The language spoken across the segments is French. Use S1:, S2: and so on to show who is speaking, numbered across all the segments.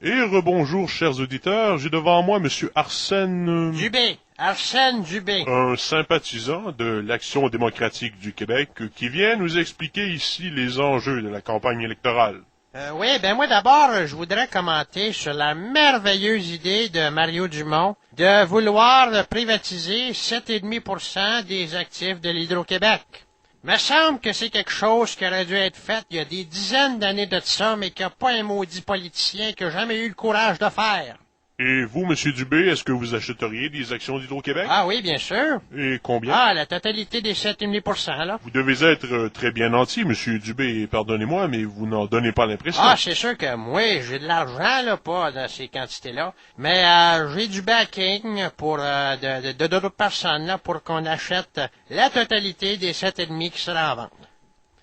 S1: Et rebonjour, chers auditeurs. J'ai devant moi Monsieur Arsène...
S2: Dubé. Arsène Dubé.
S1: Un sympathisant de l'Action démocratique du Québec qui vient nous expliquer ici les enjeux de la campagne électorale.
S2: Oui, moi d'abord, je voudrais commenter sur la merveilleuse idée de Mario Dumont de vouloir privatiser 7,5% des actifs de l'Hydro-Québec. Me semble que c'est quelque chose qui aurait dû être fait il y a des dizaines d'années de ça, mais qu'il n'y a pas un maudit politicien qui a jamais eu le courage de faire.
S1: Et vous, Monsieur Dubé, est-ce que vous achèteriez des actions d'Hydro-Québec?
S2: Ah oui, bien sûr.
S1: Et combien?
S2: Ah, la totalité des 7,5%, là.
S1: Vous devez être très bien nanti, Monsieur Dubé, pardonnez-moi, mais vous n'en donnez pas l'impression.
S2: Ah, c'est sûr que moi, j'ai de l'argent, là, pas dans ces quantités-là, mais j'ai du backing pour d'autres personnes, là, pour qu'on achète la totalité des 7,5 qui sera en vente.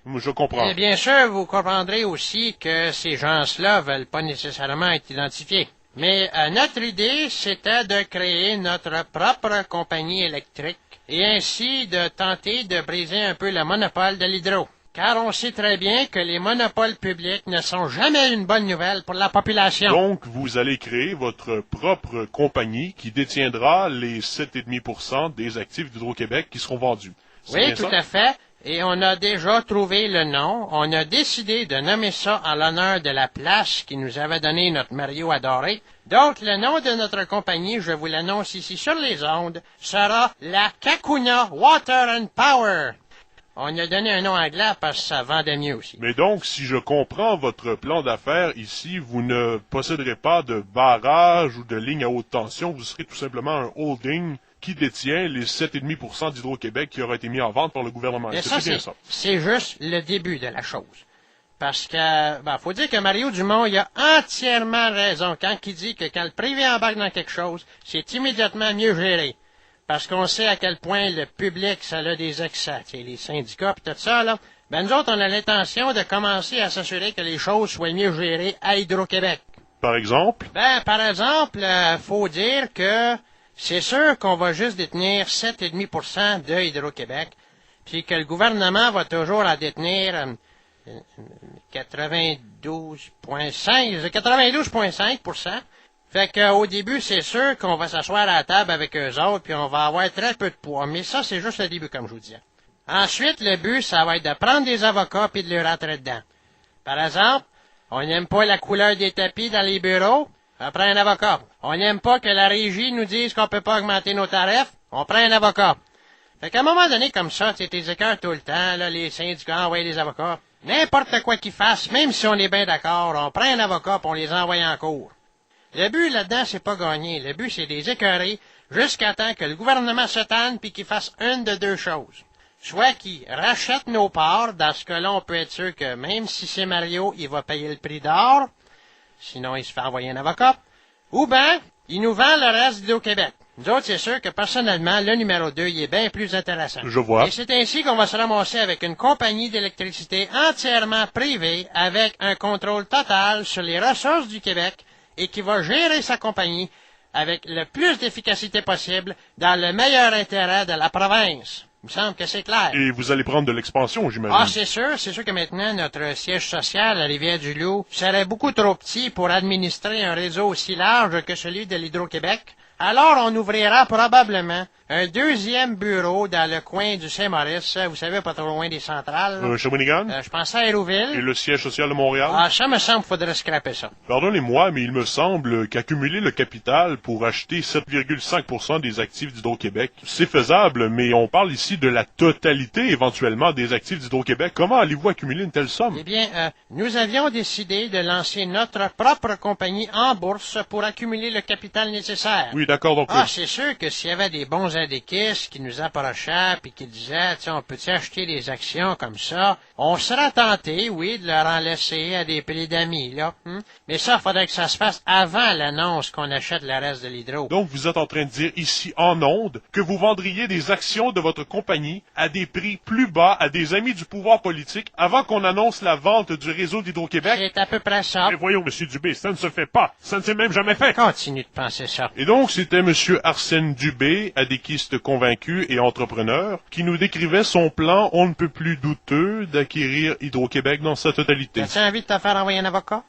S1: Je comprends.
S2: Et bien sûr, vous comprendrez aussi que ces gens-là veulent pas nécessairement être identifiés. Mais notre idée, c'était de créer notre propre compagnie électrique et ainsi de tenter de briser un peu le monopole de l'hydro. Car on sait très bien que les monopoles publics ne sont jamais une bonne nouvelle pour la population.
S1: Donc, vous allez créer votre propre compagnie qui détiendra les 7,5% des actifs d'Hydro-Québec qui seront vendus.
S2: Oui, tout à fait. Et on a déjà trouvé le nom. On a décidé de nommer ça en l'honneur de la place qui nous avait donné notre Mario adoré. Donc, le nom de notre compagnie, je vous l'annonce ici sur les ondes, sera la Cacouna Water and Power. On a donné un nom anglais parce que ça vendait mieux aussi.
S1: Mais donc, si je comprends votre plan d'affaires ici, vous ne posséderez pas de barrage ou de ligne à haute tension, vous serez tout simplement un holding qui détient les 7,5% d'Hydro-Québec qui auraient été mis en vente par le gouvernement.
S2: Mais
S1: C'est bien ça.
S2: C'est juste le début de la chose. Parce que, faut dire que Mario Dumont, il a entièrement raison quand il dit que quand le privé embarque dans quelque chose, c'est immédiatement mieux géré. Parce qu'on sait à quel point le public, ça a des excès, les syndicats et tout ça, là. Nous autres, on a l'intention de commencer à s'assurer que les choses soient mieux gérées à Hydro-Québec.
S1: Par exemple?
S2: Par exemple, faut dire que c'est sûr qu'on va juste détenir 7,5% de Hydro-Québec, puis que le gouvernement va toujours en détenir 92,5%. Fait qu'au début, c'est sûr qu'on va s'asseoir à la table avec eux autres, puis on va avoir très peu de poids. Mais ça, c'est juste le début, comme je vous disais. Ensuite, le but, ça va être de prendre des avocats puis de les rentrer dedans. Par exemple, on n'aime pas la couleur des tapis dans les bureaux, on prend un avocat. On n'aime pas que la régie nous dise qu'on peut pas augmenter nos tarifs, on prend un avocat. Fait qu'à un moment donné, comme ça, tu t'es écœurs tout le temps, là, les syndicats envoient des avocats. N'importe quoi qu'ils fassent, même si on est bien d'accord, on prend un avocat pour on les envoie en cours. Le but là-dedans, c'est pas gagner. Le but, c'est des écœurer jusqu'à temps que le gouvernement se tanne puis qu'il fasse une de deux choses. Soit qu'il rachète nos parts, dans ce cas-là, on peut être sûr que même si c'est Mario, il va payer le prix d'or, sinon il se fait envoyer un avocat, ou ben, il nous vend le reste d'Hydro-Québec. Nous autres, c'est sûr que personnellement, le numéro 2, il est bien plus intéressant.
S1: Je vois.
S2: Et c'est ainsi qu'on va se ramasser avec une compagnie d'électricité entièrement privée, avec un contrôle total sur les ressources du Québec, et qui va gérer sa compagnie avec le plus d'efficacité possible dans le meilleur intérêt de la province. Il me semble que c'est clair.
S1: Et vous allez prendre de l'expansion, j'imagine.
S2: Ah, c'est sûr que maintenant, notre siège social à Rivière-du-Loup serait beaucoup trop petit pour administrer un réseau aussi large que celui de l'Hydro-Québec. Alors, on ouvrira probablement un deuxième bureau dans le coin du Saint-Maurice, vous savez, pas trop loin des centrales.
S1: Shawinigan?
S2: Je pensais à Hérouville.
S1: Et le siège social de Montréal?
S2: Ah, ça me semble qu'il faudrait scraper ça.
S1: Pardonnez-moi, mais il me semble qu'accumuler le capital pour acheter 7,5% des actifs d'Hydro-Québec, c'est faisable, mais on parle ici de la totalité éventuellement des actifs d'Hydro-Québec. Comment allez-vous accumuler une telle somme?
S2: Eh bien, nous avions décidé de lancer notre propre compagnie en bourse pour accumuler le capital nécessaire.
S1: Oui, d'accord, donc...
S2: Ah, c'est sûr que s'il y avait des bons indéquistes qui nous approchaient puis qui disaient, tiens, on peut-tu acheter des actions comme ça, on serait tenté, oui, de leur en laisser à des prix d'amis, là. Mais ça, il faudrait que ça se fasse avant l'annonce qu'on achète le reste de l'hydro.
S1: Donc, vous êtes en train de dire ici, en ondes, que vous vendriez des actions de votre compagnie à des prix plus bas à des amis du pouvoir politique avant qu'on annonce la vente du réseau d'Hydro-Québec?
S2: C'est à peu près ça.
S1: Mais voyons, Monsieur Dubé, ça ne se fait pas. Ça ne s'est même jamais fait.
S2: Continue de penser ça.
S1: Et donc, c'était Monsieur Arsène Dubé, adéquiste convaincu et entrepreneur, qui nous décrivait son plan on ne peut plus douteux d'acquérir Hydro-Québec dans sa totalité.
S2: As-tu envie de te faire envoyer un avocat?